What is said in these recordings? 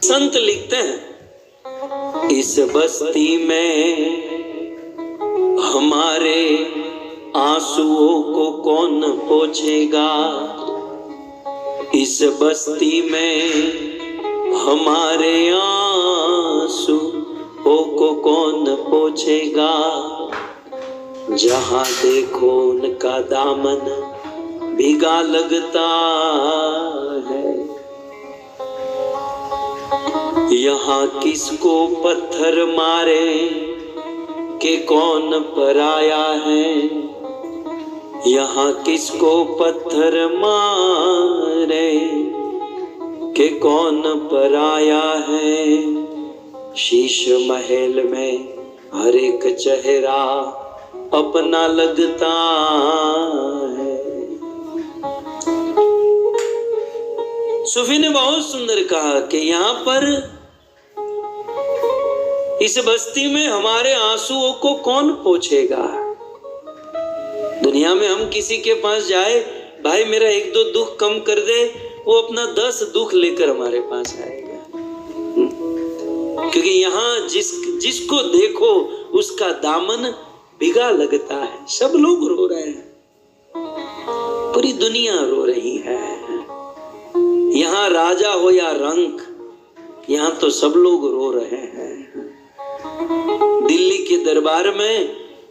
संत लिखते हैं, इस बस्ती में हमारे आंसुओं को कौन पोंछेगा, इस बस्ती में हमारे आंसुओं को कौन पोंछेगा, जहां देखो उनका दामन भीगा लगता है, यहाँ किसको पत्थर मारे के कौन पराया है, यहाँ किसको पत्थर मारे के कौन पराया है, शीश महल में हर एक चेहरा अपना लगता है। सूफी ने बहुत सुंदर कहा कि यहाँ पर इस बस्ती में हमारे आंसुओं को कौन पोंछेगा। दुनिया में हम किसी के पास जाए, भाई मेरा एक दो दुख कम कर दे, वो अपना 10 दुख लेकर हमारे पास आएगा, क्योंकि यहाँ जिसको देखो उसका दामन भिगा लगता है। सब लोग रो रहे हैं, पूरी दुनिया रो रही है। यहाँ राजा हो या रंक, यहाँ तो सब लोग रो रहे हैं। दिल्ली के दरबार में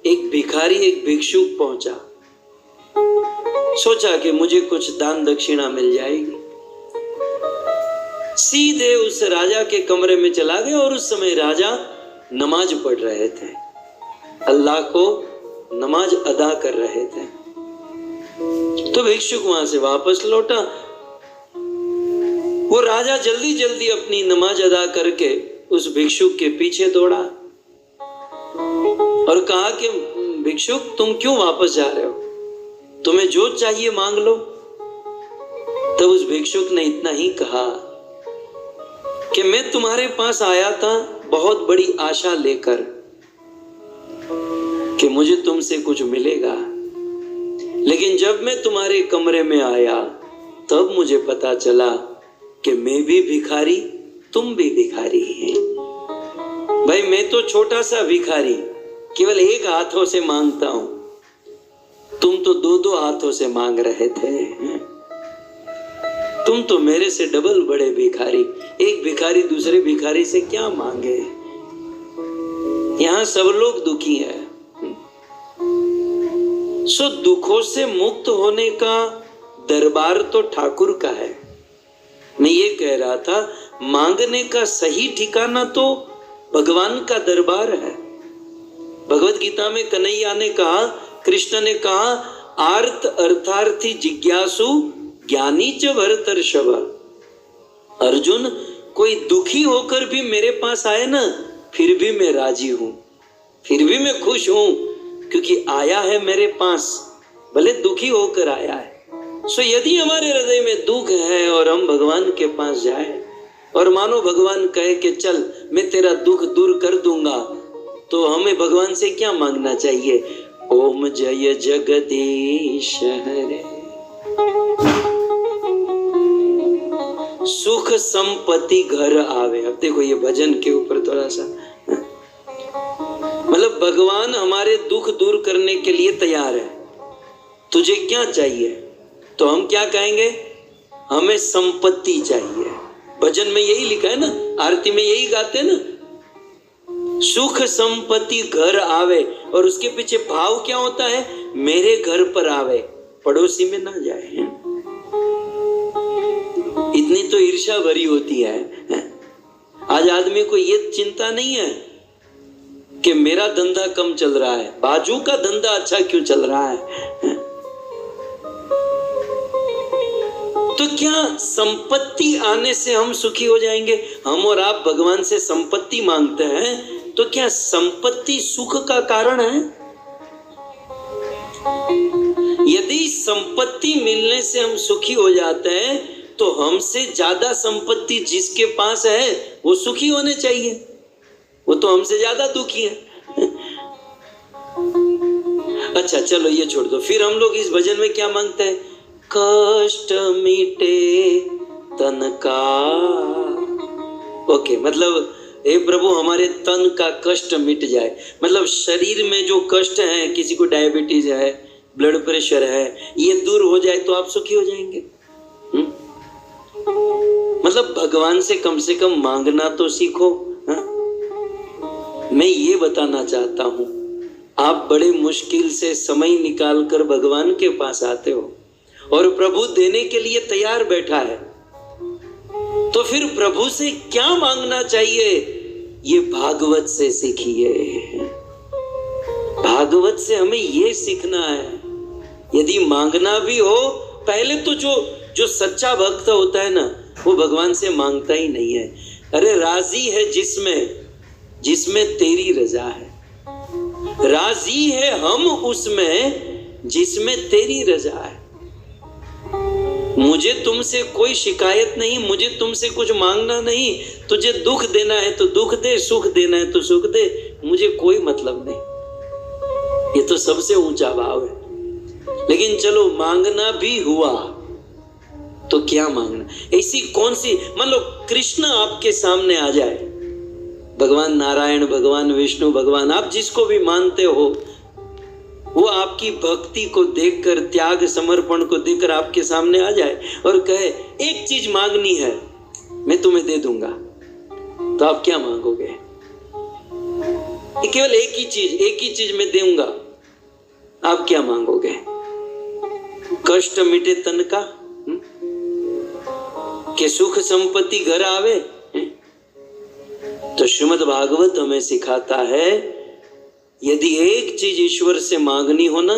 एक भिखारी, एक भिक्षुक पहुंचा, सोचा कि मुझे कुछ दान दक्षिणा मिल जाएगी। सीधे उस राजा के कमरे में चला गया और उस समय राजा नमाज पढ़ रहे थे, अल्लाह को नमाज अदा कर रहे थे। तो भिक्षुक वहां से वापस लौटा। वो राजा जल्दी जल्दी अपनी नमाज अदा करके उस भिक्षुक के पीछे दौड़ा और कहा कि भिक्षुक तुम क्यों वापस जा रहे हो, तुम्हें जो चाहिए मांग लो। तब उस भिक्षुक ने इतना ही कहा कि मैं तुम्हारे पास आया था बहुत बड़ी आशा लेकर कि मुझे तुमसे कुछ मिलेगा, लेकिन जब मैं तुम्हारे कमरे में आया तब मुझे पता चला कि मैं भी भिखारी, तुम भी भिखारी हैं। भाई मैं तो छोटा सा भिखारी, केवल एक हाथों से मांगता हूं, तुम तो 2-2 हाथों से मांग रहे थे। तुम तो मेरे से डबल बड़े भिखारी। एक भिखारी दूसरे भिखारी से क्या मांगे। यहां सब लोग दुखी हैं। सो दुखों से मुक्त होने का दरबार तो ठाकुर का है। मैं ये कह रहा था, मांगने का सही ठिकाना तो भगवान का दरबार है। भगवत गीता में कन्हैया ने कहा, कृष्ण ने कहा, आर्त अर्थार्थी जिज्ञासु ज्ञानी च भरतर्षभ। अर्जुन, कोई दुखी होकर भी मेरे पास आए ना, फिर भी मैं राजी हूं, फिर भी मैं खुश हूं, क्योंकि आया है मेरे पास, भले दुखी होकर आया है। सो यदि हमारे हृदय में दुख है और हम भगवान के पास जाए और मानो भगवान कहे कि चल मैं तेरा दुख दूर कर दूंगा, तो हमें भगवान से क्या मांगना चाहिए? ओम जय जगदीश हरे, सुख संपत्ति घर आवे। अब देखो ये भजन के ऊपर थोड़ा सा, मतलब भगवान हमारे दुख दूर करने के लिए तैयार है। तुझे क्या चाहिए? तो हम क्या कहेंगे? हमें संपत्ति चाहिए। भजन में यही लिखा है ना, आरती में यही गाते हैं ना, सुख संपत्ति घर आवे, और उसके पीछे भाव क्या होता है? मेरे घर पर आवे, पड़ोसी में ना जाए। इतनी तो ईर्ष्या भरी होती है। आज आदमी को ये चिंता नहीं है कि मेरा धंधा कम चल रहा है, बाजू का धंधा अच्छा क्यों चल रहा है। तो क्या संपत्ति आने से हम सुखी हो जाएंगे? हम और आप भगवान से संपत्ति मांगते हैं, तो क्या संपत्ति सुख का कारण है? यदि संपत्ति मिलने से हम सुखी हो जाते हैं, तो हमसे ज्यादा संपत्ति जिसके पास है वो सुखी होने चाहिए, वो तो हमसे ज्यादा दुखी है। अच्छा चलो ये छोड़ दो, फिर हम लोग इस भजन में क्या मांगते हैं? कष्ट मिटे तन का, ओके, मतलब हे प्रभु हमारे तन का कष्ट मिट जाए, मतलब शरीर में जो कष्ट है, किसी को डायबिटीज है, ब्लड प्रेशर है, ये दूर हो जाए तो आप सुखी हो जाएंगे। मतलब भगवान से कम मांगना तो सीखो। मैं ये बताना चाहता हूं, आप बड़े मुश्किल से समय निकाल कर भगवान के पास आते हो और प्रभु देने के लिए तैयार बैठा है, तो फिर प्रभु से क्या मांगना चाहिए, ये भागवत से सीखिए। भागवत से हमें ये सीखना है। यदि मांगना भी हो, पहले तो जो सच्चा भक्त होता है ना, वो भगवान से मांगता ही नहीं है। अरे राजी है जिसमें तेरी रजा है, राजी है हम उसमें जिसमें तेरी रजा है। मुझे तुमसे कोई शिकायत नहीं, मुझे तुमसे कुछ मांगना नहीं। तुझे दुख देना है तो दुख दे, सुख देना है तो सुख दे, मुझे कोई मतलब नहीं। ये तो सबसे ऊंचा भाव है। लेकिन चलो मांगना भी हुआ तो क्या मांगना, ऐसी कौन सी, मान लो कृष्ण आपके सामने आ जाए, भगवान नारायण, भगवान विष्णु, भगवान आप जिसको भी मानते हो, वो आपकी भक्ति को देखकर, त्याग समर्पण को देखकर आपके सामने आ जाए और कहे एक चीज मांगनी है, मैं तुम्हें दे दूंगा, तो आप क्या मांगोगे? केवल एक ही चीज मैं दूंगा, आप क्या मांगोगे? कष्ट मिटे तन का, कि सुख संपत्ति घर आवे? तो श्रीमद् भागवत हमें सिखाता है, यदि एक चीज ईश्वर से मांगनी हो ना,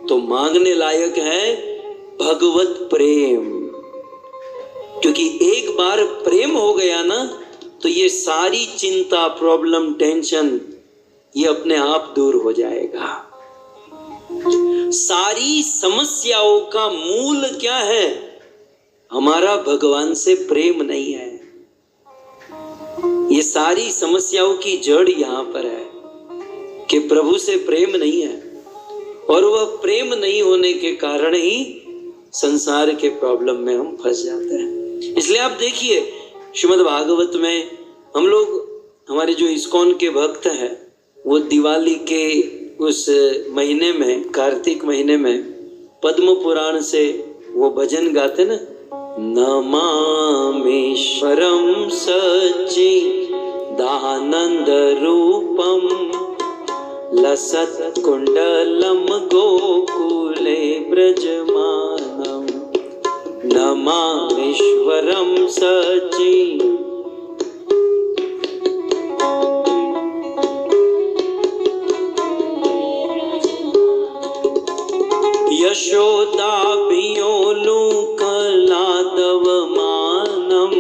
तो मांगने लायक है भगवत प्रेम। क्योंकि एक बार प्रेम हो गया ना, तो ये सारी चिंता, प्रॉब्लम, टेंशन, ये अपने आप दूर हो जाएगा। सारी समस्याओं का मूल क्या है? हमारा भगवान से प्रेम नहीं है। ये सारी समस्याओं की जड़ यहां पर है कि प्रभु से प्रेम नहीं है, और वह प्रेम नहीं होने के कारण ही संसार के प्रॉब्लम में हम फंस जाते हैं। इसलिए आप देखिए श्रीमद् भागवत में हम लोग, हमारे जो इस्कॉन के भक्त हैं, वो दिवाली के उस महीने में, कार्तिक महीने में, पद्म पुराण से वो भजन गाते ना, नमामीश्वरं सच्चिदानंद रूपम लसत्कुंडलं गोकुले ब्रजमानं, नमामीश्वरं यशोदाभियोलुकलादवमानं,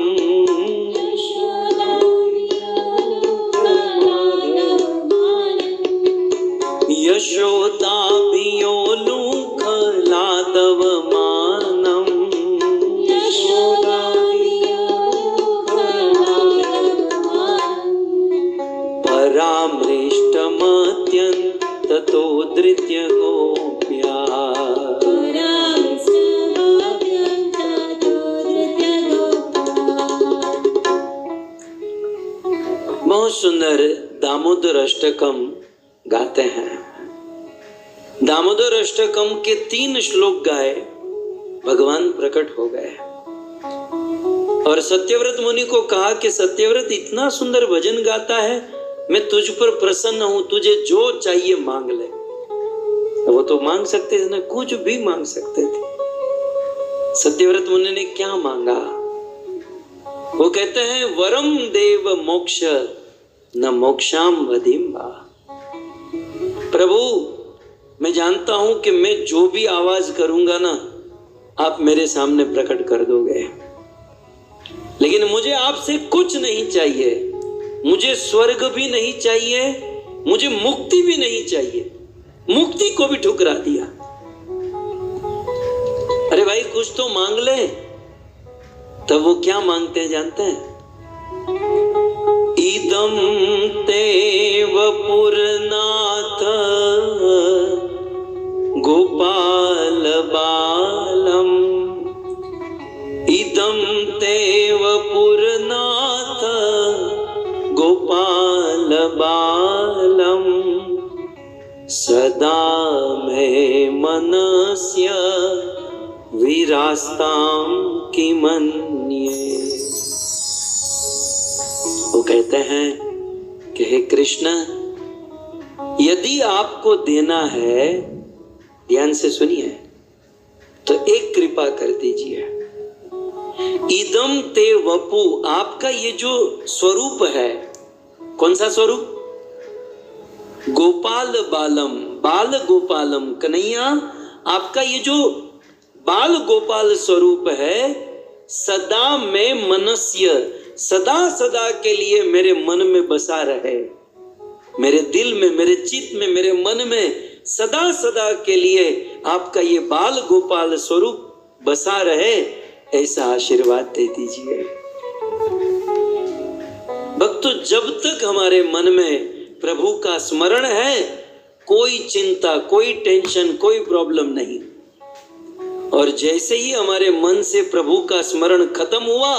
यशोदाभियोलुकलादवमानं, परामृष्टमत्यन्ततो धृत्य गोप्या, बहुत सुंदर दामोदर अष्टकम गाते हैं। दामोदर अष्टकम के 3 श्लोक गाए, भगवान प्रकट हो गए और सत्यव्रत मुनि को कहा कि सत्यव्रत इतना सुंदर भजन गाता है, मैं तुझ पर प्रसन्न हूं, तुझे जो चाहिए मांग ले। वो तो मांग सकते थे ना, कुछ भी मांग सकते थे। सत्यव्रत मुनि ने क्या मांगा? वो कहते हैं वरम देव मोक्ष न मोक्षाम वधिम्बा। प्रभु मैं जानता हूं कि मैं जो भी आवाज करूंगा ना, आप मेरे सामने प्रकट कर दोगे, लेकिन मुझे आपसे कुछ नहीं चाहिए। मुझे स्वर्ग भी नहीं चाहिए, मुझे मुक्ति भी नहीं चाहिए। मुक्ति को भी ठुकरा दिया। अरे भाई कुछ तो मांग ले। तब वो क्या मांगते हैं जानते हैं? इदं ते वपुरनाथ गोपाल बालम, इदं ते वपुरनाथ बालम सदा में मनस्य विरास्ताम किमन्ये। वो कहते हैं कि हे कृष्ण, यदि आपको देना है, ध्यान से सुनिए, तो एक कृपा कर दीजिए। इदम ते वपु, आपका ये जो स्वरूप है, कौन सा स्वरूप? गोपाल बालम, बाल गोपालम, कन्हैया आपका ये जो बाल गोपाल स्वरूप है, सदा में मनस्य, सदा सदा के लिए मेरे मन में बसा रहे, मेरे दिल में, मेरे चित्त में, मेरे मन में सदा सदा के लिए आपका ये बाल गोपाल स्वरूप बसा रहे, ऐसा आशीर्वाद दे दीजिए। भक्तों, जब तक हमारे मन में प्रभु का स्मरण है, कोई चिंता, कोई टेंशन, कोई प्रॉब्लम नहीं। और जैसे ही हमारे मन से प्रभु का स्मरण खत्म हुआ,